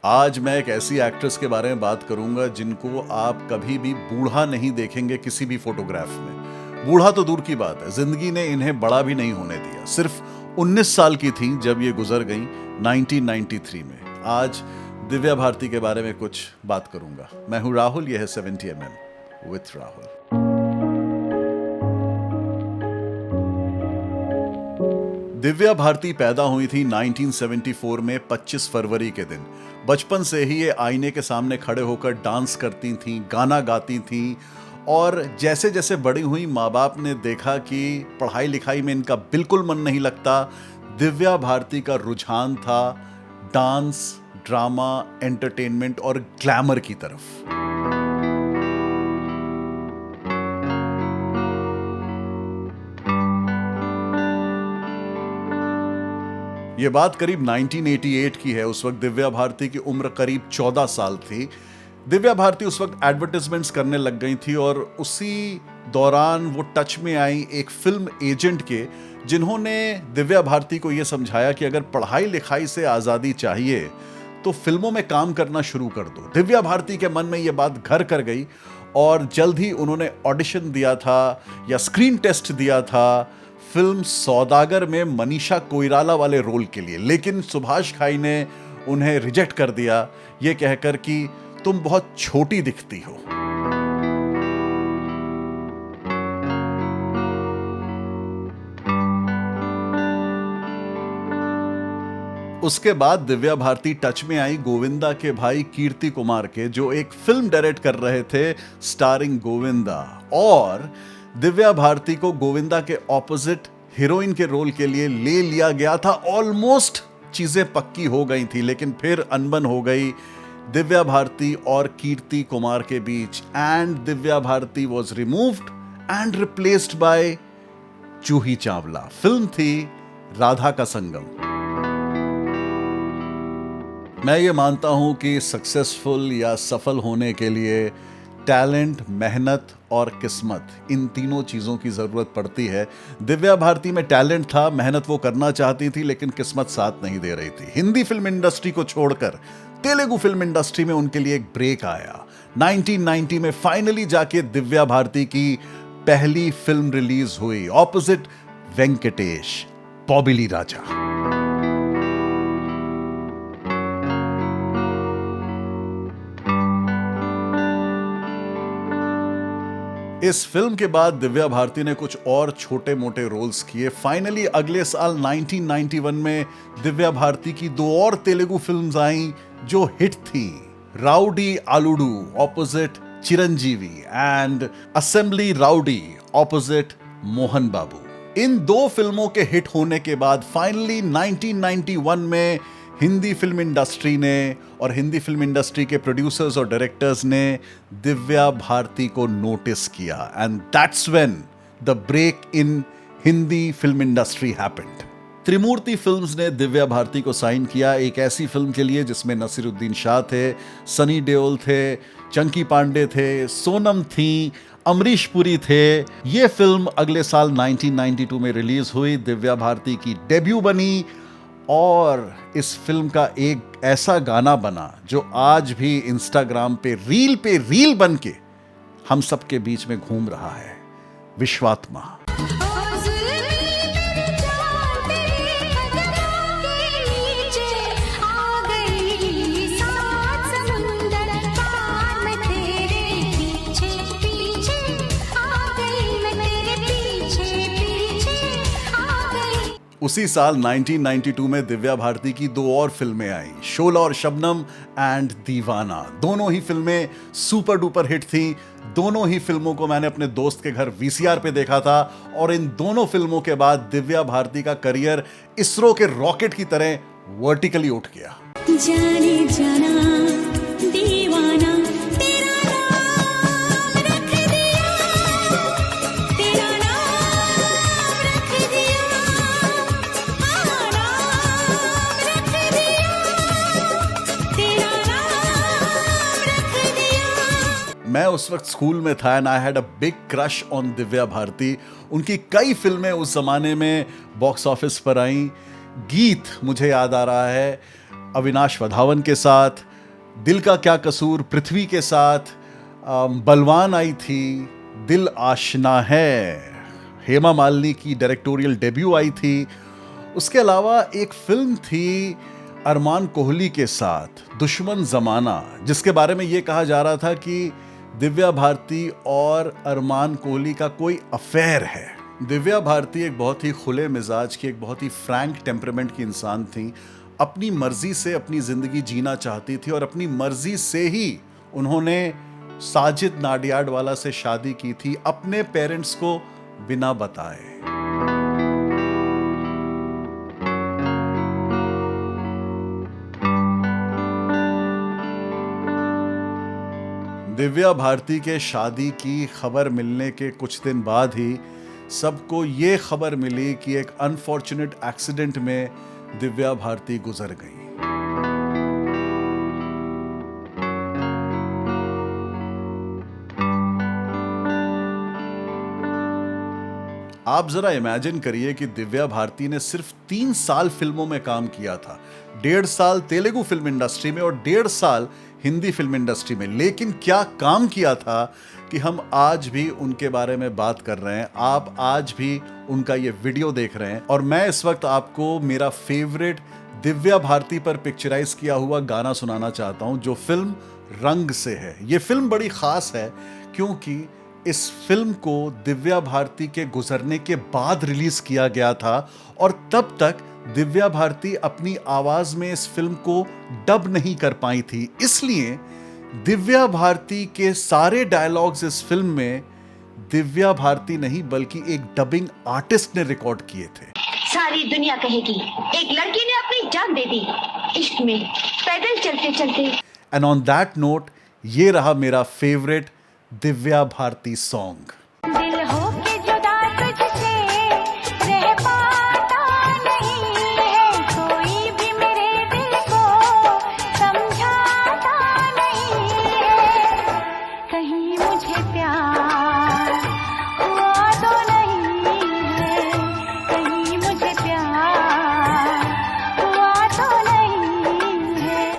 आज मैं एक ऐसी एक्ट्रेस के बारे में बात करूंगा जिनको आप कभी भी बूढ़ा नहीं देखेंगे किसी भी फोटोग्राफ में। बूढ़ा तो दूर की बात है, जिंदगी ने इन्हें बड़ा भी नहीं होने दिया। सिर्फ 19 साल की थी जब ये गुजर गई 1993 में। आज दिव्या भारती के बारे में कुछ बात करूंगा। मैं हूं राहुल, यह है 70mm विथ राहुल। दिव्या भारती पैदा हुई थी 1974 में 25 फरवरी के दिन। बचपन से ही ये आईने के सामने खड़े होकर डांस करती थीं, गाना गाती थीं और जैसे जैसे बड़ी हुई माँ बाप ने देखा कि पढ़ाई लिखाई में इनका बिल्कुल मन नहीं लगता, दिव्या भारती का रुझान था डांस, ड्रामा, एंटरटेनमेंट और ग्लैमर की तरफ। ये बात करीब 1988 की है। उस वक्त दिव्या भारती की उम्र करीब 14 साल थी। दिव्या भारती उस वक्त एडवर्टाइजमेंट्स करने लग गई थी और उसी दौरान वो टच में आई एक फिल्म एजेंट के, जिन्होंने दिव्या भारती को ये समझाया कि अगर पढ़ाई लिखाई से आज़ादी चाहिए तो फिल्मों में काम करना शुरू कर दो। दिव्या भारती के मन में ये बात घर कर गई और जल्द ही उन्होंने ऑडिशन दिया था या स्क्रीन टेस्ट दिया था फिल्म सौदागर में मनीषा कोइराला वाले रोल के लिए, लेकिन सुभाष घाई ने उन्हें रिजेक्ट कर दिया ये कहकर कि तुम बहुत छोटी दिखती हो। उसके बाद दिव्या भारती टच में आई गोविंदा के भाई कीर्ति कुमार के, जो एक फिल्म डायरेक्ट कर रहे थे स्टारिंग गोविंदा, और दिव्या भारती को गोविंदा के ऑपोजिट हीरोइन के रोल के लिए ले लिया गया था। ऑलमोस्ट चीजें पक्की हो गई थी, लेकिन फिर अनबन हो गई दिव्या भारती और कीर्ति कुमार के बीच and Divya Bharti was removed and replaced by Juhi Chawla. Film थी राधा का संगम। मैं ये मानता हूं कि सक्सेसफुल या सफल होने के लिए टैलेंट, मेहनत और किस्मत, इन तीनों चीज़ों की ज़रूरत पड़ती है। दिव्या भारती में टैलेंट था, मेहनत वो करना चाहती थी, लेकिन किस्मत साथ नहीं दे रही थी। हिंदी फिल्म इंडस्ट्री को छोड़कर तेलुगु फिल्म इंडस्ट्री में उनके लिए एक ब्रेक आया। 1990 में फाइनली जाके दिव्या भारती की पहली फिल्म रिलीज हुई ऑपोजिट वेंकटेश, बॉबिली राजा। इस फिल्म के बाद दिव्या भारती ने कुछ और छोटे मोटे रोल्स किए। फाइनली अगले साल 1991 में दिव्या भारती की दो और तेलुगु फिल्म्स आईं जो हिट थी, rowdy Alludu opposite Chiranjeevi and assembly rowdy opposite Mohan Babu. इन दो फिल्मों के हिट होने के बाद फाइनली 1991 में हिंदी फिल्म इंडस्ट्री ने और हिंदी फिल्म इंडस्ट्री के प्रोड्यूसर्स और डायरेक्टर्स ने दिव्या भारती को नोटिस किया and that's when the break in Hindi film industry happened. Trimurti films ने दिव्या भारती को साइन किया एक ऐसी फिल्म के लिए जिसमें नसीरुद्दीन शाह थे, सनी देओल थे, चंकी पांडे थे, सोनम थी, अमरीश पुरी थे। ये फिल्म अगले साल 1992 में रिलीज हुई, दिव्या भारती की डेब्यू बनी और इस फिल्म का एक ऐसा गाना बना जो आज भी इंस्टाग्राम पे रील बन के हम सबके बीच में घूम रहा है, विश्वात्मा। उसी साल 1992 में दिव्या भारती की दो और फिल्में आईं, शोला और शबनम एंड दीवाना। दोनों ही फिल्में सुपर डुपर हिट थीं। दोनों ही फिल्मों को मैंने अपने दोस्त के घर वीसीआर पे देखा था और इन दोनों फिल्मों के बाद दिव्या भारती का करियर इसरो के रॉकेट की तरह वर्टिकली उठ गया। जाने जाना दीवाना मैं उस वक्त स्कूल में था and I had a big crush on Divya Bharti. उनकी कई फिल्में उस जमाने में बॉक्स ऑफिस पर आईं। गीत मुझे याद आ रहा है अविनाश वधावन के साथ, दिल का क्या कसूर पृथ्वी के साथ, बलवान आई थी, दिल आशना है, हेमा मालिनी की डायरेक्टोरियल डेब्यू आई थी। उसके अलावा एक फिल्म थी अरमान कोहली के साथ, दुश्मन ज़माना, जिसके बारे में ये कहा जा रहा था कि दिव्या भारती और अरमान कोहली का कोई अफेयर है। दिव्या भारती एक बहुत ही खुले मिजाज की, एक बहुत ही फ्रैंक टेम्परामेंट की इंसान थी। अपनी मर्जी से अपनी ज़िंदगी जीना चाहती थी और अपनी मर्जी से ही उन्होंने साजिद नाडियाडवाला से शादी की थी, अपने पेरेंट्स को बिना बताए। दिव्या भारती के शादी की खबर मिलने के कुछ दिन बाद ही सबको ये खबर मिली कि एक अनफॉर्चुनेट एक्सीडेंट में दिव्या भारती गुजर गई। आप जरा इमेजिन करिए कि दिव्या भारती ने सिर्फ 3 साल फिल्मों में काम किया था, 1.5 साल तेलुगु फिल्म इंडस्ट्री में और 1.5 साल हिंदी फिल्म इंडस्ट्री में, लेकिन क्या काम किया था कि हम आज भी उनके बारे में बात कर रहे हैं, आप आज भी उनका ये वीडियो देख रहे हैं। और मैं इस वक्त आपको मेरा फेवरेट दिव्या भारती पर पिक्चराइज किया हुआ गाना सुनाना चाहता हूं, जो फिल्म रंग से है। ये फिल्म बड़ी खास है क्योंकि इस फिल्म को दिव्या भारती के गुजरने के बाद रिलीज किया गया था और तब तक दिव्या भारती अपनी आवाज में इस फिल्म को डब नहीं कर पाई थी। इसलिए दिव्या भारती के सारे डायलॉग्स इस फिल्म में दिव्या भारती नहीं बल्कि एक डबिंग आर्टिस्ट ने रिकॉर्ड किए थे। सारी दुनिया कहेगी एक लड़की ने अपनी जान दे दी इश्क में पैदल चलते चलते। एंड ऑन दैट नोट, ये रहा मेरा फेवरेट दिव्या भारती सॉन्ग।